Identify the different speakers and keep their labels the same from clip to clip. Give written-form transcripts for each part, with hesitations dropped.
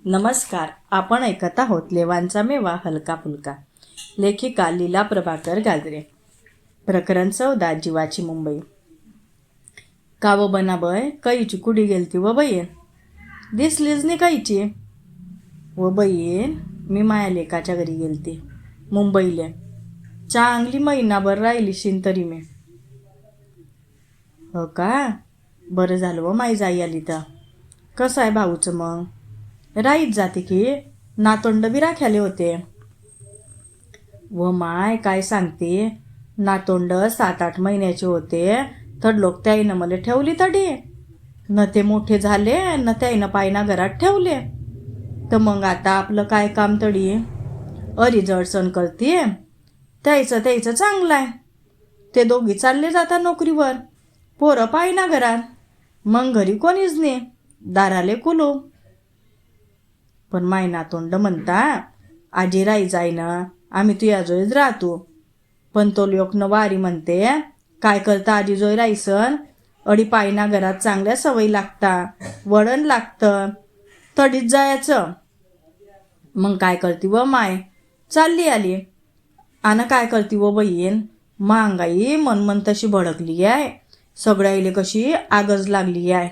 Speaker 1: नमस्कार. आपण ऐकत आहोत लेवांचा मेवा हलका फुलका. लेखिका लीला प्रभाकर गाजरे. प्रकरण 14. जीवाची मुंबई. का व बनाबय काईची कुडी गेलती व बहीण? दिसलीच नाही काईची. व बहीण मी माया लेकाच्या घरी गेलती मुंबईले. चांगली महिनाभर राहिली शिन तरी मी. हो का, बरं झालं व माई जाई आली तर. कसं आहे भाऊचं मग? राईत जाते की नातोंड बी राख्याले होते. व माय काय सांगते, नातोंड 7-8 महिन्याचे होते तर लोक त्याईनं मला ठेवली तडी. न ते मोठे झाले न त्याईनं पायना घरात ठेवले. तर मग आता आपलं काय काम तडी? अरी जडसण करते. त्याचं चांगलं आहे. ते दोघी चालले जातात नोकरीवर, पोरं पायना घरात. मग घरी कोणीच नाही, दाराले कुलू. पण माय नातोंड म्हणता, आजी राई जाय ना, आम्ही तुझ्याजवळच राहतो. पण तो लोकनं वारी म्हणते, काय करता आजी जोय राईसन, अडी पायना घरात चांगल्या सवयी लागता, वळण लागतं, तडीच जायचं. मग काय करती व माय? चालली आली. आणि काय करती व बहीण? महागाई मन तशी भडकली आहे. सगळ्याईले कशी आगज लागली आहे.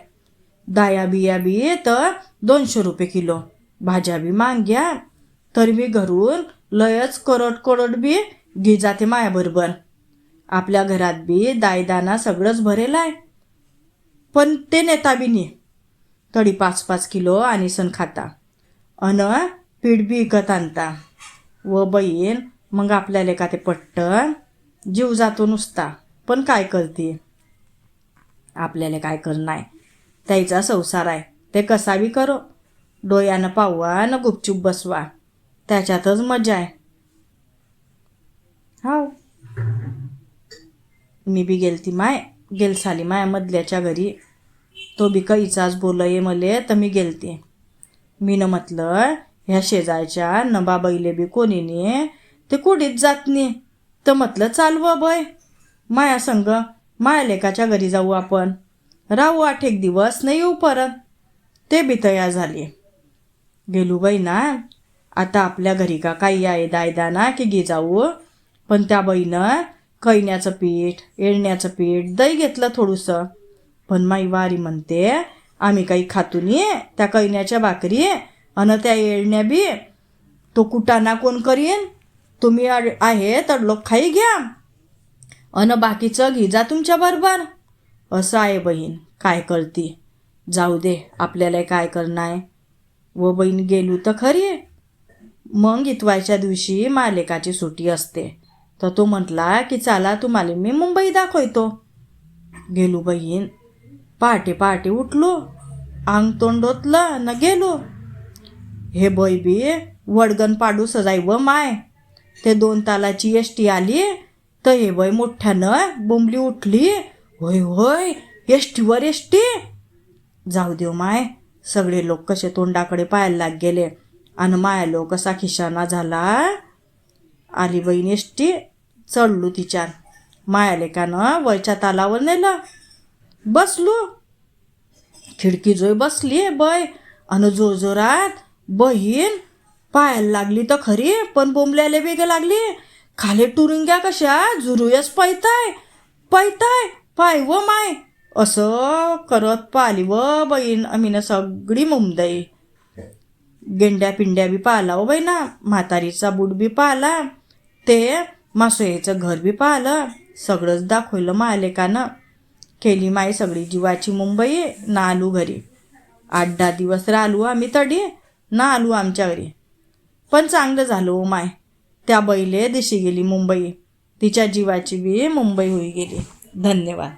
Speaker 1: दाया बिया बी तर 200 रुपये किलो. भाज्या बी मांग्या. तरी मी घरून लयच करोड बी घे जाते मायाबरोबर. आपल्या घरात बी दायदाना सगळंच भरेल आहे. पण ते नेता बी नाही. तडी 5-5 किलो आणि सण खाता. अन पीठ बी विकत आणता. व बहीण मग आपल्याला का ते पट्टन जीव जातो नुसता. पण काय करते? आपल्याला काय करणार? त्याचा संसार आहे, ते कसा बी करो. डोळ्यानं पाहवा न गुपचूप बसवा, त्याच्यातच मजा आहे. हाव, मी बी गेलती गेल साली माया मधल्याच्या घरी. तो बी काहीचाच बोलये मले तर मी गेलते. मीनं म्हटलं, ह्या शेजारच्या नबाबाईले बी कोणी नाही, ते कुठीच जात नाही. तर म्हटलं चालव बय माया संग, माया लेकाच्या घरी जाऊ आपण. राहू 8-1 दिवस, नाही येऊ परत. ते बी तयार झाले. गेलू बाई ना. आता आपल्या घरी का काही आहे दायदाना की घे जाऊ. पण त्या बाईनं कैण्याचं पीठ, येळण्याचं पीठ, दही घेतलं थोडंसं. पण माई वारी म्हणते, आम्ही काही खातू नाही त्या कैण्याच्या भाकरी अन त्या येळण्या बी. तो कुटाणा कोण करीन? तुम्ही आहे तर लोक खाई घ्या अन बाकीचं घे जा तुमच्या बरोबर. असं आहे बहीण. काय करती? जाऊ दे, आपल्याला काय करणार. व बहीण गेलू तर खरी. मग इतवायच्या दिवशी मालेकाची सुट्टी असते. तर तो म्हटला की चला तुम्हाला मी मुंबई दाखवतो. गेलो बहीण. पहाटे उठलो, अंग तोंड ओतलं न गेलो. हे बई बी वडगण पाडू सजाई व माय. ते 2 तालाची एसटी आली तर हे बई मोठ्यानं बोंबली उठली. होय होय, एसटीवर एसटी. जाऊ देव माय, सगळे लोक कसे तोंडाकडे पाहायला लाग गेले. आणि माया लोक कसा खिशाना झाला. आली बहीण एसटी. चढलो तिच्यात. माया लेकानं वरच्या तालावर नेलं. बसलो. खिडकी जोय बसली बय. आणि जोरजोरात बहीण पाहायला लागली तर खरी, पण बोंबल्याला वेग लागली. खाली टुरिंग्या कशा जुरुयच पैताय पाय व माय. असं करत पाहिली व बहीण आम्ही सगळी मुंबई. गेंड्या पिंड्या बी पाहिला व बाई ना. म्हातारीचा बूट बी पाहिला. ते मासोयाचं घर बी पाहिलं. सगळंच दाखवलं मायलेकानं. केली माई सगळी जीवाची मुंबई. ना आलू घरी. 8-10 दिवस राहिलो आम्ही तडी. ना आलू आमच्या घरी. पण चांगलं झालं हो माय. त्या बैले दिशी गेली मुंबई. तिच्या जीवाची बी मुंबई होई गेली. धन्यवाद.